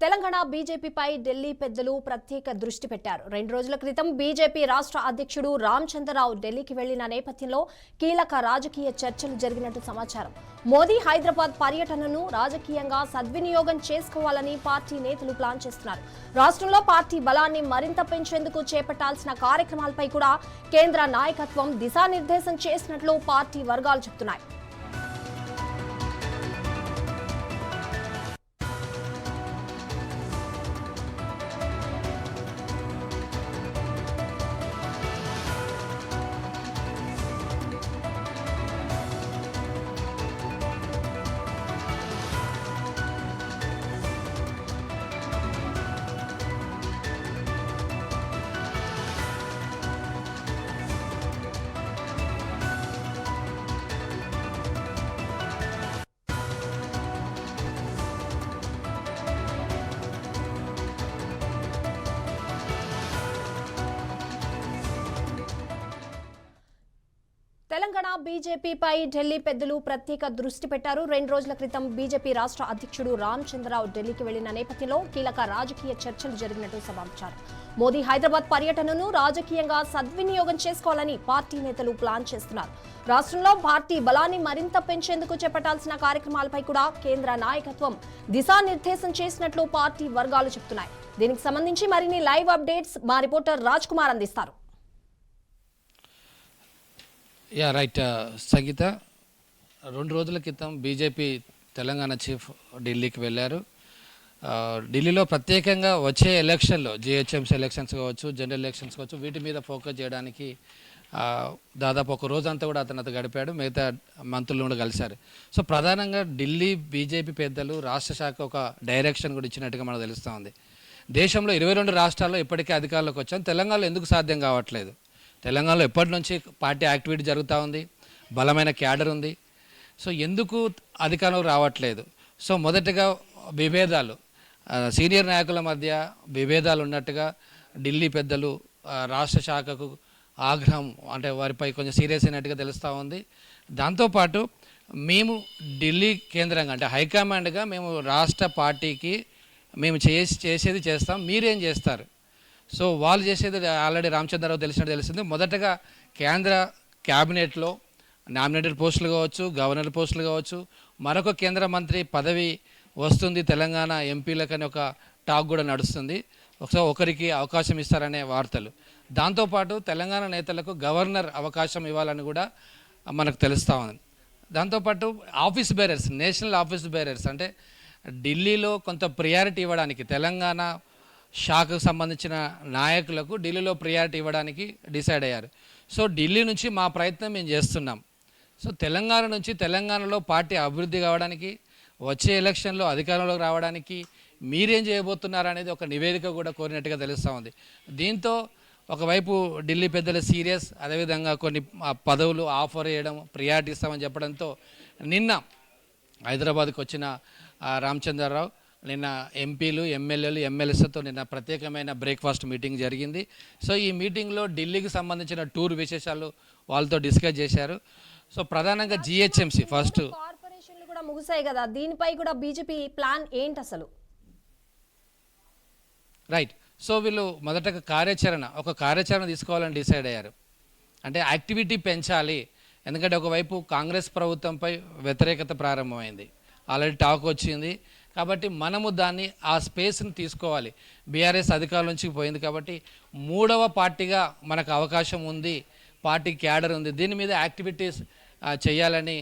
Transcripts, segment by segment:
తెలంగాణ బీజేపీపై ఢిల్లీ పెద్దలు ప్రత్యేక దృష్టి పెట్టారు. 2 రోజుల క్రితం బీజేపీ రాష్ట్ర అధ్యక్షుడు రామచంద్రరావు ఢిల్లీకి వెళ్లిన నేపథ్యంలో కీలక రాజకీయ చర్చలు జరిగినట్టు సమాచారం. మోదీ హైదరాబాద్ పర్యటనను రాజకీయంగా సద్వినియోగం చేసుకోవాలని పార్టీ నేతలు ప్లాన్ చేస్తున్నారు. రాష్ట్రంలో పార్టీ బలాన్ని మరింత పెంచేందుకు చేపట్టాల్సిన కార్యక్రమాలపై కూడా కేంద్ర నాయకత్వం దిశానిర్దేశం చేసినట్లు పార్టీ వర్గాలు చెబుతున్నాయి. తెలంగాణ బీజేపీపై ఢిల్లీ పెద్దలు ప్రత్యేక దృష్టి పెట్టారు. 2 రోజుల క్రితం బీజేపీ రాష్ట్ర అధ్యక్షుడు రామచంద్రరావు ఢిల్లీకి వెళ్లిన నేపథ్యంలో కీలక రాజకీయ చర్చలు జరిగినట్టు సమాచారం. మోదీ హైదరాబాద్ పర్యటనను రాజకీయంగా సద్వినియోగం చేసుకోవాలని పార్టీ నేతలు ప్లాన్ చేస్తున్నారు. రాష్ట్రంలో పార్టీ బలాన్ని మరింత పెంచేందుకు చేపట్టాల్సిన కార్యక్రమాలపై కూడా కేంద్ర నాయకత్వం దిశానిర్దేశం చేసినట్లు పార్టీ వర్గాలు చెబుతున్నాయి. దీనికి సంబంధించి మరిన్ని లైవ్ అప్డేట్స్ మా రిపోర్టర్ రాజ్ కుమార్ అందిస్తారు. రైట్ సంగీత, 2 రోజుల క్రితం బీజేపీ తెలంగాణ చీఫ్ ఢిల్లీకి వెళ్ళారు. ఢిల్లీలో ప్రత్యేకంగా వచ్చే ఎలక్షన్లో జిహెచ్ఎంసీ ఎలక్షన్స్ కావచ్చు, జనరల్ ఎలక్షన్స్ కావచ్చు, వీటి మీద ఫోకస్ చేయడానికి దాదాపు ఒక రోజంతా కూడా అతను గడిపాడు. మిగతా మంత్రులు కూడా కలిశారు. సో ప్రధానంగా ఢిల్లీ బీజేపీ పెద్దలు రాష్ట్ర శాఖ ఒక డైరెక్షన్ కూడా ఇచ్చినట్టుగా మనకు తెలుస్తూ ఉంది. దేశంలో 22 రాష్ట్రాల్లో ఇప్పటికే అధికారంలోకి వచ్చాం. తెలంగాణలో ఎందుకు సాధ్యం కావట్లేదు? తెలంగాణలో ఎప్పటి నుంచి పార్టీ యాక్టివిటీ జరుగుతూ ఉంది, బలమైన క్యాడర్ ఉంది. సో ఎందుకు అధికారంలోకి రావట్లేదు? సో మొదటగా విభేదాలు, సీనియర్ నాయకుల మధ్య విభేదాలు ఉన్నట్టుగా ఢిల్లీ పెద్దలు రాష్ట్ర శాఖకు ఆగ్రహం, అంటే వారిపై కొంచెం సీరియస్ అయినట్టుగా తెలుస్తూ ఉంది. దాంతోపాటు మేము ఢిల్లీ కేంద్రంగా, అంటే హైకమాండ్గా మేము రాష్ట్ర పార్టీకి మేము చేసేది చేస్తాం, మీరేం చేస్తారు? సో వాళ్ళు చేసేది ఆల్రెడీ రామచంద్రరావు తెలిసింది. మొదటగా కేంద్ర క్యాబినెట్లో నామినేటెడ్ పోస్టులు కావచ్చు, గవర్నర్ పోస్టులు కావచ్చు, మరొక కేంద్ర మంత్రి పదవి వస్తుంది తెలంగాణ ఎంపీలకని ఒక టాక్ కూడా నడుస్తుంది. ఒకరికి అవకాశం ఇస్తారనే వార్తలు. దాంతోపాటు తెలంగాణ నేతలకు గవర్నర్ అవకాశం ఇవ్వాలని కూడా మనకు తెలుస్తూ ఉంది. దాంతోపాటు office bearers, national office bearers, అంటే ఢిల్లీలో కొంత ప్రియారిటీ ఇవ్వడానికి తెలంగాణ శాఖకు సంబంధించిన నాయకులకు ఢిల్లీలో ప్రియారిటీ ఇవ్వడానికి డిసైడ్ అయ్యారు. సో ఢిల్లీ నుంచి మా ప్రయత్నం మేము చేస్తున్నాం. సో తెలంగాణ నుంచి తెలంగాణలో పార్టీ అభివృద్ధి కావడానికి, వచ్చే ఎలక్షన్లో అధికారంలోకి రావడానికి మీరేం చేయబోతున్నారు అనేది ఒక నివేదిక కూడా కోరినట్టుగా తెలుస్తూ ఉంది. దీంతో ఒకవైపు ఢిల్లీ పెద్దలు సీరియస్, అదేవిధంగా కొన్ని పదవులు ఆఫర్ చేయడం, ప్రియారిటీ ఇస్తామని చెప్పడంతో నిన్న హైదరాబాద్కి వచ్చిన రామచంద్రరావు నిన్న ఎంపీలు, ఎమ్మెల్యేలు, ఎమ్మెల్యేస్తో నిన్న ప్రత్యేకమైన బ్రేక్ఫాస్ట్ మీటింగ్ జరిగింది. సో ఈ మీటింగ్లో ఢిల్లీకి సంబంధించిన టూర్ విశేషాలు వాళ్ళతో డిస్కస్ చేశారు. సో ప్రధానంగా జిహెచ్ఎంసీ ఫస్ట్ కార్పొరేషన్లు కూడా ముగిసాయి కదా, దీనిపై కూడా బీజేపీ ప్లాన్ ఏంటి అసలు? రైట్. సో వీళ్ళు మొదటగా ఒక కార్యాచరణ తీసుకోవాలని డిసైడ్ అయ్యారు. అంటే యాక్టివిటీ పెంచాలి. ఎందుకంటే ఒకవైపు కాంగ్రెస్ ప్రభుత్వంపై వ్యతిరేకత ప్రారంభమైంది, ఆల్రెడీ టాక్ వచ్చింది. కాబట్టి మనము దాన్ని ఆ స్పేస్ని తీసుకోవాలి. బీఆర్ఎస్ అధికారుల నుంచి పోయింది కాబట్టి 3వ పార్టీగా మనకు అవకాశం ఉంది, పార్టీ క్యాడర్ ఉంది, దీని మీద యాక్టివిటీస్ చేయాలని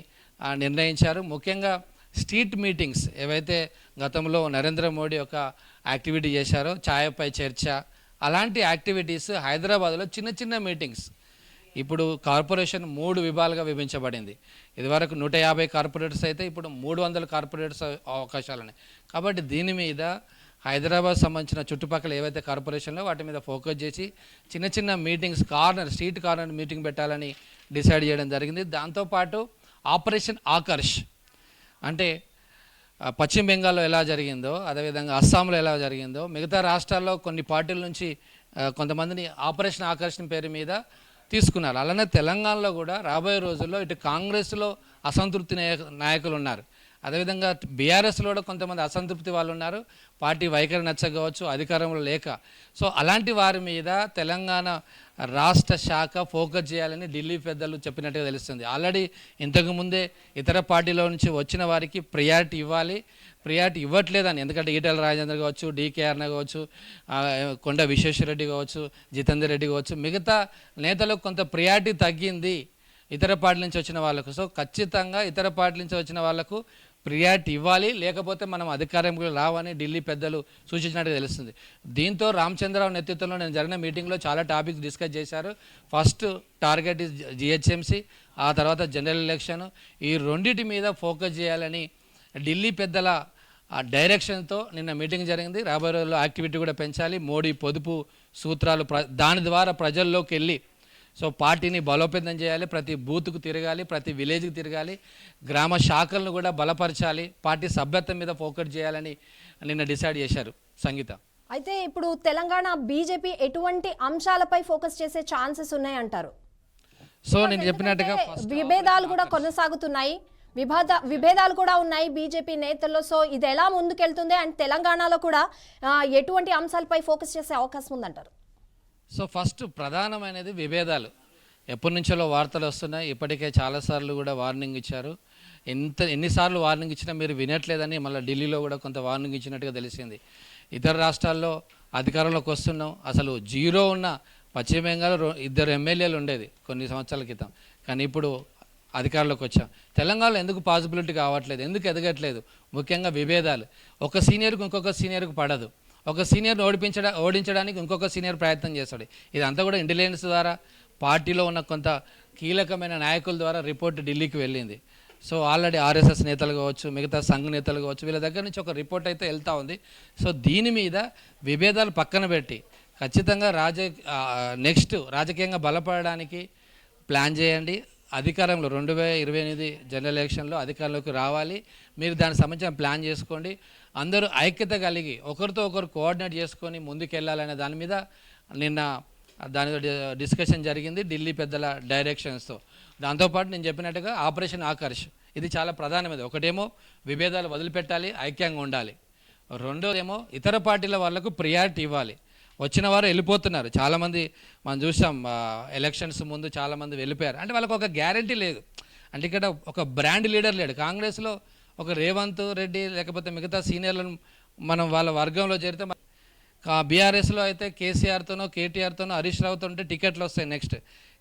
నిర్ణయించారు. ముఖ్యంగా స్ట్రీట్ మీటింగ్స్ ఏవైతే గతంలో నరేంద్ర మోడీ ఒక యాక్టివిటీ చేశారో, ఛాయపై చర్చ, అలాంటి యాక్టివిటీస్ హైదరాబాద్లో చిన్న చిన్న మీటింగ్స్. ఇప్పుడు కార్పొరేషన్ 3 విభాగాలుగా విభజించబడింది. ఇదివరకు 150 కార్పొరేటర్స్ అయితే ఇప్పుడు 300 కార్పొరేటర్స్ అవకాశాలు ఉన్నాయి. కాబట్టి దీని మీద హైదరాబాద్ సంబంధించిన చుట్టుపక్కల ఏవైతే కార్పొరేషన్లో వాటి మీద ఫోకస్ చేసి చిన్న చిన్న మీటింగ్స్, స్ట్రీట్ కార్నర్ మీటింగ్ పెట్టాలని డిసైడ్ చేయడం జరిగింది. దాంతోపాటు ఆపరేషన్ ఆకర్ష్, అంటే పశ్చిమ బెంగాల్లో ఎలా జరిగిందో, అదేవిధంగా అస్సాంలో ఎలా జరిగిందో, మిగతా రాష్ట్రాల్లో కొన్ని పార్టీల నుంచి కొంతమందిని ఆపరేషన్ ఆకర్షణ పేరు మీద తీసుకున్నారు. అలానే తెలంగాణలో కూడా రాబోయే రోజుల్లో ఇటు కాంగ్రెస్లో అసంతృప్తి నాయకులు ఉన్నారు, అదేవిధంగా బీఆర్ఎస్లో కూడా కొంతమంది అసంతృప్తి వాళ్ళు ఉన్నారు, పార్టీ వైఖరి నచ్చకపోవచ్చు, అధికారంలో లేక. సో అలాంటి వారి మీద తెలంగాణ రాష్ట్ర శాఖ ఫోకస్ చేయాలని ఢిల్లీ పెద్దలు చెప్పినట్టుగా తెలుస్తుంది. ఆల్రెడీ ఇంతకుముందే ఇతర పార్టీలో నుంచి వచ్చిన వారికి ప్రియారిటీ ఇవ్వట్లేదని, ఎందుకంటే ఈటెల రాజేందర్ కావచ్చు, డీకేఆర్ కావచ్చు, కొండ విశ్వేశ్వరరెడ్డి కావచ్చు, జితేందర్ రెడ్డి కావచ్చు, మిగతా నేతలకు కొంత ప్రియారిటీ తగ్గింది ఇతర పార్టీ నుంచి వచ్చిన వాళ్ళకు. సో ఖచ్చితంగా ఇతర పార్టీ నుంచి వచ్చిన వాళ్ళకు ప్రియారిటీ ఇవ్వాలి, లేకపోతే మనం అధికారంలో రావని ఢిల్లీ పెద్దలు సూచించినట్టుగా తెలుస్తుంది. దీంతో రామచంద్రరావు నేతృత్వంలో నేను జరిగిన మీటింగ్లో చాలా టాపిక్స్ డిస్కస్ చేశారు. ఫస్ట్ టార్గెట్ ఇస్ జిహెచ్ఎంసీ, ఆ తర్వాత జనరల్ ఎలక్షన్. ఈ రెండింటి మీద ఫోకస్ చేయాలని ఢిల్లీ పెద్దల డైరెక్షన్తో నిన్న మీటింగ్ జరిగింది. రాబోయే రోజుల్లో యాక్టివిటీ కూడా పెంచాలి, మోడీ పొదుపు సూత్రాలు దాని ద్వారా ప్రజల్లోకి వెళ్ళి సో పార్టీని బలోపేతం చేయాలి, ప్రతి బూత్కు తిరగాలి, ప్రతి విలేజ్కి తిరగాలి, గ్రామ శాఖలను కూడా బలపరచాలి, పార్టీ సభ్యత్వం మీద ఫోకస్ చేయాలని నిన్న డిసైడ్ చేశారు సంగీత. అయితే ఇప్పుడు తెలంగాణ బీజేపీ ఎటువంటి అంశాలపై ఫోకస్ చేసే ఛాన్సెస్ ఉన్నాయంటారు? సో నేను చెప్పినట్టుగా విభేదాలు కూడా కొనసాగుతున్నాయి, విభేదాలు కూడా ఉన్నాయి బీజేపీ నేతల్లో. సో ఇది ఎలా ముందుకెళ్తుంది అండ్ తెలంగాణలో కూడా ఎటువంటి అంశాలపై ఫోకస్ చేసే అవకాశం ఉందంటారు? సో ఫస్ట్ ప్రధానమైనది విభేదాలు. ఎప్పటి నుంచో వార్తలు వస్తున్నాయి, ఇప్పటికే చాలాసార్లు కూడా వార్నింగ్ ఇచ్చారు. ఎన్నిసార్లు వార్నింగ్ ఇచ్చినా మీరు వినట్లేదని మళ్ళీ ఢిల్లీలో కూడా కొంత వార్నింగ్ ఇచ్చినట్టుగా తెలిసింది. ఇతర రాష్ట్రాల్లో అధికారంలోకి వస్తున్నాం, అసలు జీరో ఉన్న పశ్చిమ బెంగాల్లో 2 ఎమ్మెల్యేలు ఉండేది కొన్ని సంవత్సరాల క్రితం, కానీ ఇప్పుడు అధికారంలోకి వచ్చాం. తెలంగాణలో ఎందుకు పాసిబిలిటీ కావట్లేదు, ఎందుకు ఎదగట్లేదు? ముఖ్యంగా విభేదాలు. ఒక సీనియర్కి ఇంకొక సీనియర్కి పడదు, ఒక సీనియర్ని ఓడించడానికి ఇంకొక సీనియర్ ప్రయత్నం చేస్తాడు. ఇదంతా కూడా ఇంటెలిజెన్స్ ద్వారా, పార్టీలో ఉన్న కొంత కీలకమైన నాయకుల ద్వారా రిపోర్ట్ ఢిల్లీకి వెళ్ళింది. సో ఆల్రెడీ ఆర్ఎస్ఎస్ నేతలు కావచ్చు, మిగతా సంఘ నేతలు కావచ్చు, వీళ్ళ దగ్గర నుంచి ఒక రిపోర్ట్ అయితే వెళ్తూ ఉంది. సో దీని మీద విభేదాలు పక్కన పెట్టి ఖచ్చితంగా నెక్స్ట్ రాజకీయంగా బలపడడానికి ప్లాన్ చేయండి. అధికారంలో 2028 జనరల్ ఎలక్షన్లో అధికారంలోకి రావాలి. మీరు దానికి సంబంధించిన ప్లాన్ చేసుకోండి. అందరూ ఐక్యత కలిగి ఒకరితో ఒకరు కోఆర్డినేట్ చేసుకొని ముందుకెళ్ళాలనే దాని మీద నిన్న డిస్కషన్ జరిగింది ఢిల్లీ పెద్దల డైరెక్షన్స్తో. దాంతోపాటు నేను చెప్పినట్టుగా ఆపరేషన్ ఆకర్ష్, ఇది చాలా ప్రధానమైనది. ఒకటేమో విభేదాలు వదిలిపెట్టాలి, ఐక్యంగా ఉండాలి. రెండోదేమో ఇతర పార్టీల వాళ్ళకు ప్రియారిటీ ఇవ్వాలి. వచ్చిన వారు వెళ్ళిపోతున్నారు చాలామంది, మనం చూసాం ఎలక్షన్స్ ముందు చాలామంది వెళ్ళిపోయారు. అంటే వాళ్ళకు ఒక గ్యారంటీ లేదు, అంటే ఇక్కడ ఒక బ్రాండ్ లీడర్ లేడు. కాంగ్రెస్లో ఒక రేవంత్ రెడ్డి లేకపోతే మిగతా సీనియర్లను మనం వాళ్ళ వర్గంలో చేరితే, బీఆర్ఎస్లో అయితే కేసీఆర్తోనో కేటీఆర్తోనో హరీష్ రావుతో ఉంటే టికెట్లు వస్తాయి నెక్స్ట్.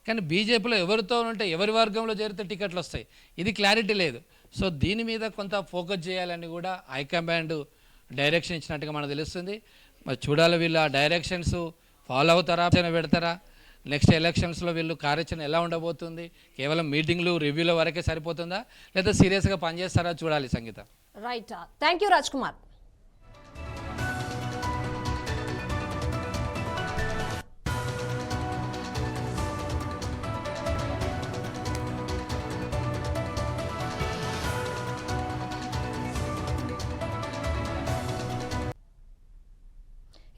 కానీ బీజేపీలో ఎవరితో ఉంటే ఎవరి వర్గంలో చేరితే టికెట్లు వస్తాయి, ఇది క్లారిటీ లేదు. సో దీని మీద కొంత ఫోకస్ చేయాలని కూడా హైకమాండ్ డైరెక్షన్ ఇచ్చినట్టుగా మనకు తెలుస్తుంది. మరి చూడాలి వీళ్ళు ఆ డైరెక్షన్స్ ఫాలో అవుతారా, పెడతారా, నెక్స్ట్ ఎలక్షన్స్లో వీళ్ళు కార్యాచరణ ఎలా ఉండబోతుంది, కేవలం మీటింగ్లు రివ్యూల వరకే సరిపోతుందా లేదా సీరియస్గా పనిచేస్తారా చూడాలి Sangeetha. Right, thank you Raj Kumar.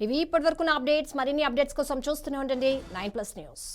ఇవి ఇప్పటివరకు నా అప్డేట్స్. మరిన్ని అప్డేట్స్ కోసం చూస్తూనే ఉండండి 9+ న్యూస్.